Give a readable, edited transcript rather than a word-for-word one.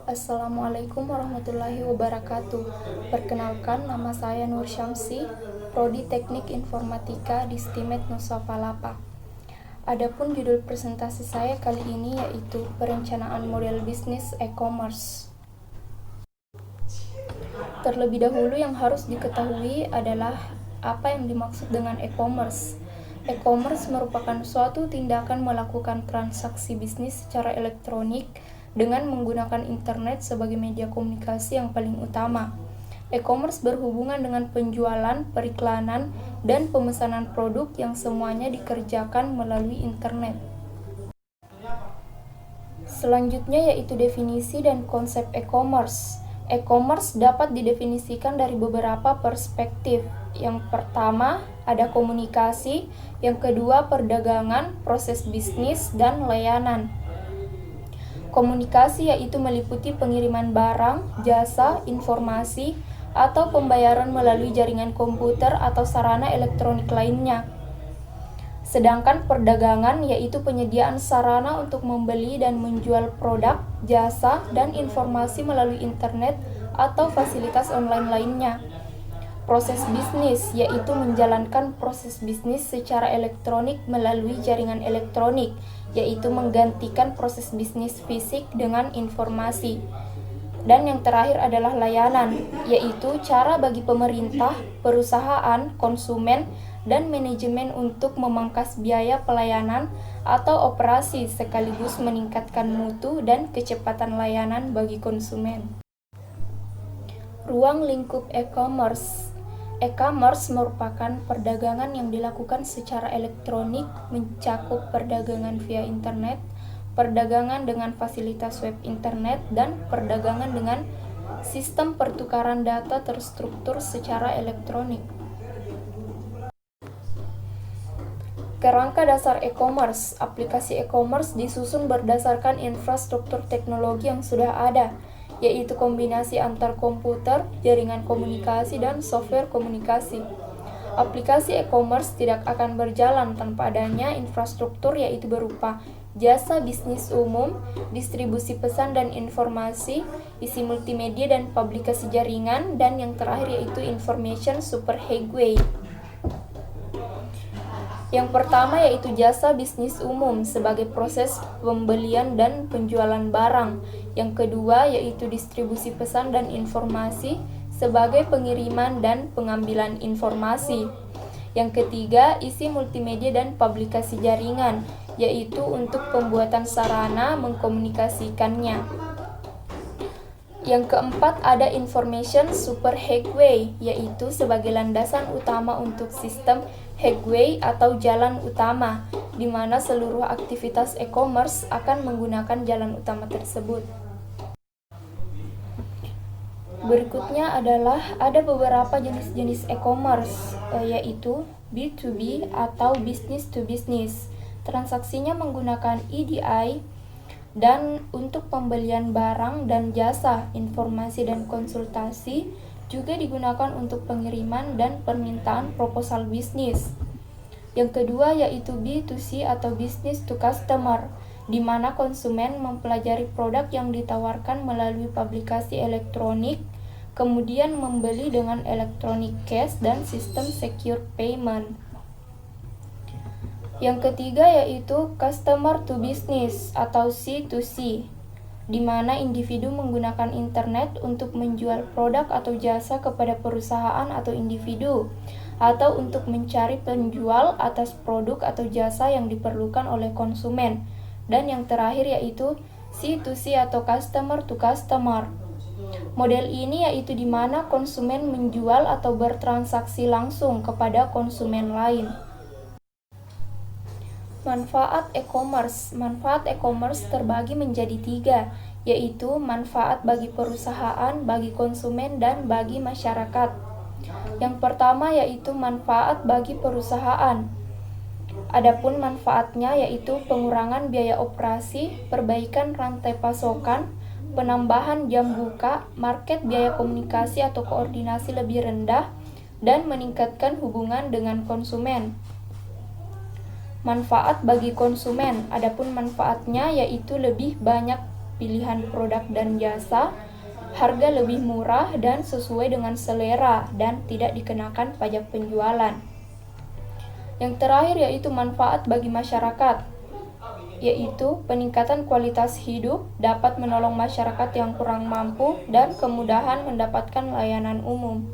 Assalamualaikum warahmatullahi wabarakatuh. Perkenalkan, nama saya Nur Syamsi, Prodi Teknik Informatika di STIMED Nusa Falapa. Adapun judul presentasi saya kali ini yaitu perencanaan model bisnis e-commerce. Terlebih dahulu yang harus diketahui adalah apa yang dimaksud dengan e-commerce. E-commerce merupakan suatu tindakan melakukan transaksi bisnis secara elektronik dengan menggunakan internet sebagai media komunikasi yang paling utama. E-commerce berhubungan dengan penjualan, periklanan, dan pemesanan produk yang semuanya dikerjakan melalui internet. Selanjutnya yaitu definisi dan konsep e-commerce. E-commerce dapat didefinisikan dari beberapa perspektif. Yang pertama, ada komunikasi, yang kedua perdagangan, proses bisnis, dan layanan. Komunikasi yaitu meliputi pengiriman barang, jasa, informasi, atau pembayaran melalui jaringan komputer atau sarana elektronik lainnya. Sedangkan perdagangan yaitu penyediaan sarana untuk membeli dan menjual produk, jasa, dan informasi melalui internet atau fasilitas online lainnya. Proses bisnis yaitu menjalankan proses bisnis secara elektronik melalui jaringan elektronik, yaitu menggantikan proses bisnis fisik dengan informasi. Dan yang terakhir adalah layanan, yaitu cara bagi pemerintah, perusahaan, konsumen, dan manajemen untuk memangkas biaya pelayanan atau operasi sekaligus meningkatkan mutu dan kecepatan layanan bagi konsumen. Ruang lingkup e-commerce. E-commerce merupakan perdagangan yang dilakukan secara elektronik, mencakup perdagangan via internet, perdagangan dengan fasilitas web internet, dan perdagangan dengan sistem pertukaran data terstruktur secara elektronik. Kerangka dasar e-commerce. Aplikasi e-commerce disusun berdasarkan infrastruktur teknologi yang sudah ada, yaitu kombinasi antar komputer, jaringan komunikasi, dan software komunikasi. Aplikasi e-commerce tidak akan berjalan tanpa adanya infrastruktur yaitu berupa jasa bisnis umum, distribusi pesan dan informasi, isi multimedia dan publikasi jaringan, dan yang terakhir yaitu information superhighway. Yang pertama yaitu jasa bisnis umum sebagai proses pembelian dan penjualan barang. Yang kedua yaitu distribusi pesan dan informasi sebagai pengiriman dan pengambilan informasi. Yang ketiga, isi multimedia dan publikasi jaringan, yaitu untuk pembuatan sarana mengkomunikasikannya. Yang keempat, ada information superhighway, yaitu sebagai landasan utama untuk sistem highway atau jalan utama, di mana seluruh aktivitas e-commerce akan menggunakan jalan utama tersebut. Berikutnya adalah ada beberapa jenis-jenis e-commerce, yaitu B2B atau business to business. Transaksinya menggunakan EDI dan untuk pembelian barang dan jasa, informasi dan konsultasi juga digunakan untuk pengiriman dan permintaan proposal bisnis. Yang kedua yaitu B2C atau business to customer, di mana konsumen mempelajari produk yang ditawarkan melalui publikasi elektronik, kemudian membeli dengan electronic cash dan sistem secure payment. Yang ketiga yaitu customer to business atau C2C, di mana individu menggunakan internet untuk menjual produk atau jasa kepada perusahaan atau individu, atau untuk mencari penjual atas produk atau jasa yang diperlukan oleh konsumen. Dan yang terakhir yaitu C2C atau customer to customer. Model ini yaitu di mana konsumen menjual atau bertransaksi langsung kepada konsumen lain. Manfaat e-commerce. Manfaat e-commerce terbagi menjadi 3, yaitu manfaat bagi perusahaan, bagi konsumen, dan bagi masyarakat. Yang pertama yaitu manfaat bagi perusahaan. Adapun manfaatnya yaitu pengurangan biaya operasi, perbaikan rantai pasokan, penambahan jam buka, market biaya komunikasi atau koordinasi lebih rendah, dan meningkatkan hubungan dengan konsumen. Manfaat bagi konsumen. Adapun manfaatnya yaitu lebih banyak pilihan produk dan jasa, harga lebih murah dan sesuai dengan selera, dan tidak dikenakan pajak penjualan. Yang terakhir yaitu manfaat bagi masyarakat, yaitu peningkatan kualitas hidup, dapat menolong masyarakat yang kurang mampu, dan kemudahan mendapatkan layanan umum.